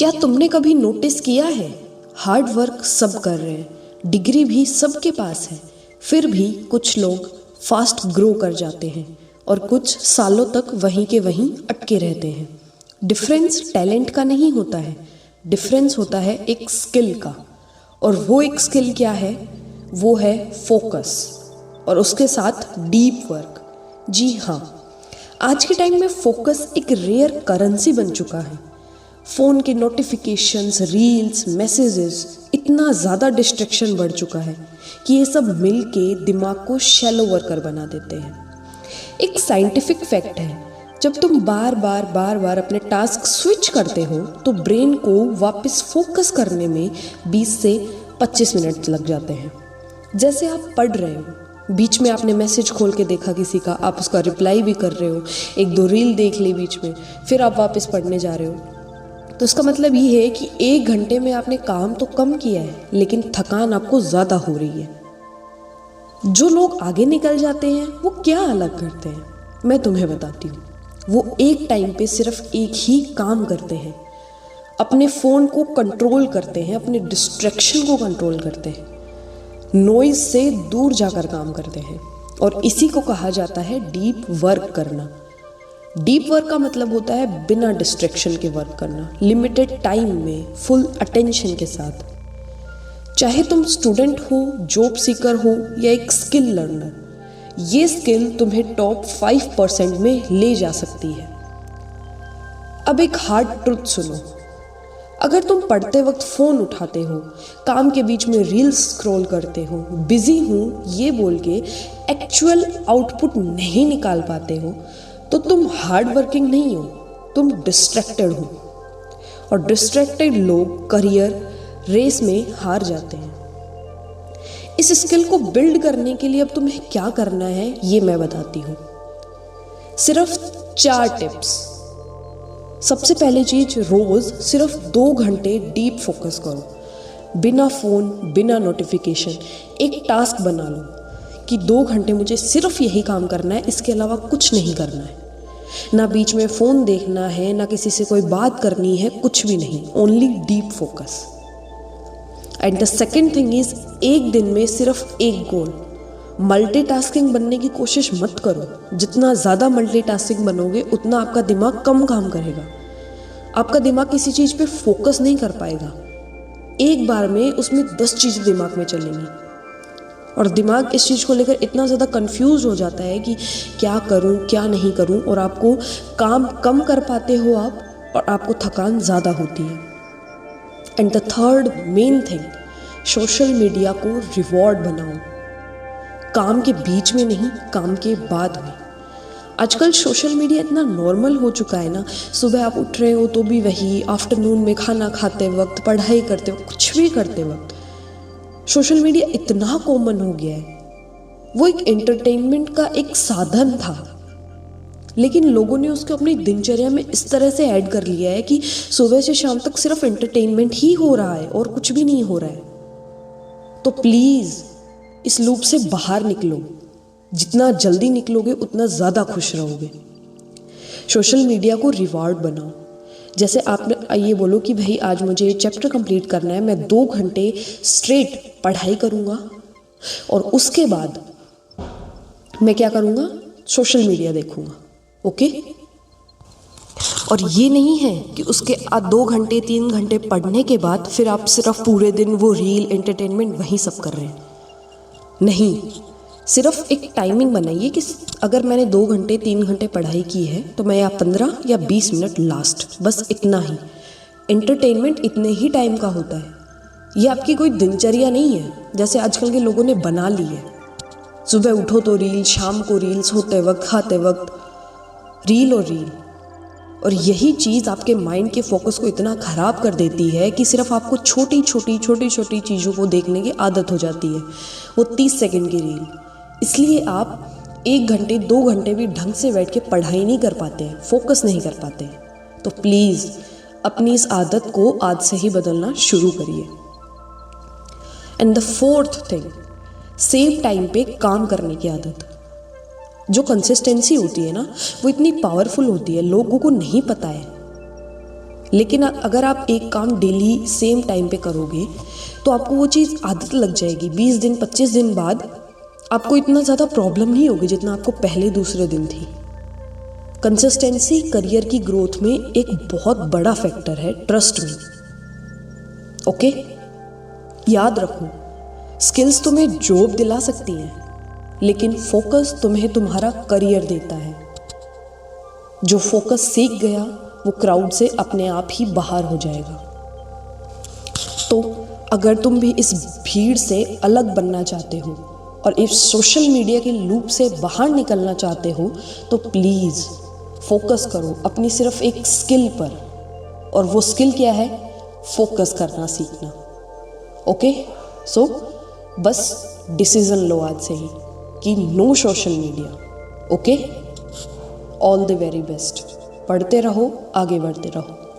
क्या तुमने कभी नोटिस किया है, हार्ड वर्क सब कर रहे हैं, डिग्री भी सबके पास है, फिर भी कुछ लोग फास्ट ग्रो कर जाते हैं और कुछ सालों तक वहीं के वहीं अटके रहते हैं। डिफरेंस टैलेंट का नहीं होता है, डिफरेंस होता है एक स्किल का। और वो एक स्किल क्या है? वो है फोकस और उसके साथ डीप वर्क। जी हाँ, आज के टाइम में फोकस एक रेयर करेंसी बन चुका है। फ़ोन के नोटिफिकेशंस, रील्स, मैसेजेस, इतना ज़्यादा डिस्ट्रैक्शन बढ़ चुका है कि ये सब मिल के दिमाग को शैलो वर्कर बना देते हैं। एक साइंटिफिक फैक्ट है, जब तुम बार बार अपने टास्क स्विच करते हो तो ब्रेन को वापस फोकस करने में 20 से 25 मिनट लग जाते हैं। जैसे आप पढ़ रहे हो, बीच में आपने मैसेज खोल के देखा किसी का, आप उसका रिप्लाई भी कर रहे हो, एक दो रील देख ली बीच में, फिर आप वापस पढ़ने जा रहे हो, तो इसका मतलब ये है कि 1 घंटे में आपने काम तो कम किया है लेकिन थकान आपको ज़्यादा हो रही है। जो लोग आगे निकल जाते हैं वो क्या अलग करते हैं, मैं तुम्हें बताती हूँ। वो एक टाइम पे सिर्फ एक ही काम करते हैं, अपने फ़ोन को कंट्रोल करते हैं, अपने डिस्ट्रैक्शन को कंट्रोल करते हैं, नॉइज से दूर जाकर काम करते हैं। और इसी को कहा जाता है डीप वर्क करना। डीप वर्क का मतलब होता है बिना डिस्ट्रैक्शन के वर्क करना, लिमिटेड टाइम में, फुल अटेंशन के साथ। चाहे तुम स्टूडेंट हो, जॉब सीकर हो या एक स्किल लर्नर, ये स्किल तुम्हें टॉप 5% में ले जा सकती है। अब एक हार्ड ट्रुथ सुनो, अगर तुम पढ़ते वक्त फ़ोन उठाते हो, काम के बीच में रील्स स्क्रॉल करते हो, बिजी हूँ ये बोल के एक्चुअल आउटपुट नहीं निकाल पाते हो, तो तुम हार्ड वर्किंग नहीं हो, तुम डिस्ट्रैक्टेड हो। और डिस्ट्रैक्टेड लोग करियर रेस में हार जाते हैं। इस स्किल को बिल्ड करने के लिए अब तुम्हें क्या करना है ये मैं बताती हूँ। सिर्फ 4 टिप्स। सबसे पहली चीज, रोज सिर्फ 2 घंटे डीप फोकस करो, बिना फ़ोन, बिना नोटिफिकेशन। एक टास्क बना लो कि 2 घंटे मुझे सिर्फ यही काम करना है, इसके अलावा कुछ नहीं करना है। ना बीच में फ़ोन देखना है, ना किसी से कोई बात करनी है, कुछ भी नहीं, only deep focus. And the second thing is, एक दिन में सिर्फ एक गोल। मल्टीटास्किंग बनने की कोशिश मत करो। जितना ज़्यादा मल्टीटास्किंग बनोगे उतना आपका दिमाग कम काम करेगा। आपका दिमाग किसी चीज़ पे फोकस नहीं कर पाएगा। एक बार में उसमें 10 चीज़ें दिमाग में चलेंगी और दिमाग इस चीज़ को लेकर इतना ज़्यादा कंफ्यूज हो जाता है कि क्या करूं, क्या नहीं करूं, और आपको काम कम कर पाते हो आप, और आपको थकान ज़्यादा होती है। And the third main thing, social media को रिवॉर्ड बनाओ। काम के बीच में नहीं, काम के बाद में। आजकल सोशल मीडिया इतना नॉर्मल हो चुका है ना, सुबह आप उठ रहे हो तो भी वही, आफ्टरनून में खाना खाते वक्त, पढ़ाई करते वक्त, कुछ भी करते वक्त सोशल मीडिया इतना कॉमन हो गया है। वो एक एंटरटेनमेंट का एक साधन था, लेकिन लोगों ने उसको अपनी दिनचर्या में इस तरह से ऐड कर लिया है कि सुबह से शाम तक सिर्फ एंटरटेनमेंट ही हो रहा है और कुछ भी नहीं हो रहा है। तो प्लीज़ इस लूप से बाहर निकलो। जितना जल्दी निकलोगे उतना ज़्यादा खुश रहोगे। सोशल मीडिया को रिवॉर्ड बनाओ। जैसे आपने ये बोलो कि भाई आज मुझे चैप्टर कंप्लीट करना है, मैं 2 घंटे स्ट्रेट पढ़ाई करूँगा और उसके बाद मैं क्या करूँगा, सोशल मीडिया देखूँगा। ओके? और ये नहीं है कि उसके 2 घंटे 3 घंटे पढ़ने के बाद फिर आप सिर्फ पूरे दिन वो रील, एंटरटेनमेंट वही सब कर रहे हैं। नहीं, सिर्फ एक टाइमिंग बनाइए कि अगर मैंने 2 घंटे 3 घंटे पढ़ाई की है तो मैं या 15 या 20 मिनट लास्ट, बस इतना ही। एंटरटेनमेंट इतने ही टाइम का होता है। ये आपकी कोई दिनचर्या नहीं है जैसे आजकल के लोगों ने बना ली है। सुबह उठो तो रील, शाम को रील, सोते वक्त, खाते वक्त रील और रील। और यही चीज़ आपके माइंड के फोकस को इतना ख़राब कर देती है कि सिर्फ आपको छोटी छोटी चीज़ों को देखने की आदत हो जाती है, वो 30 सेकंड की रील। इसलिए आप 1 घंटे 2 घंटे भी ढंग से बैठ के पढ़ाई नहीं कर पाते हैं, फोकस नहीं कर पाते हैं। तो प्लीज़ अपनी इस आदत को आज से ही बदलना शुरू करिए। And the fourth thing, same time पे काम करने की आदत। जो कंसिस्टेंसी होती है ना, वो इतनी पावरफुल होती है, लोगों को नहीं पता है। लेकिन अगर आप एक काम डेली सेम टाइम पे करोगे तो आपको वो चीज़ आदत लग जाएगी। 20 दिन 25 दिन बाद आपको इतना ज़्यादा प्रॉब्लम नहीं होगी जितना आपको पहले दूसरे दिन थी। कंसिस्टेंसी करियर की ग्रोथ में एक बहुत बड़ा फैक्टर है, ट्रस्ट मी। ओके, याद रखो, स्किल्स तुम्हें जॉब दिला सकती हैं, लेकिन फोकस तुम्हें तुम्हारा करियर देता है। जो फोकस सीख गया वो क्राउड से अपने आप ही बाहर हो जाएगा। तो अगर तुम भी इस भीड़ से अलग बनना चाहते हो और इस सोशल मीडिया के लूप से बाहर निकलना चाहते हो तो प्लीज़ फोकस करो अपनी सिर्फ एक स्किल पर, और वो स्किल क्या है? फोकस करना सीखना। ओके, सो बस डिसीजन लो आज से ही कि no social media. Okay, all the very best. पढ़ते रहो, आगे बढ़ते रहो।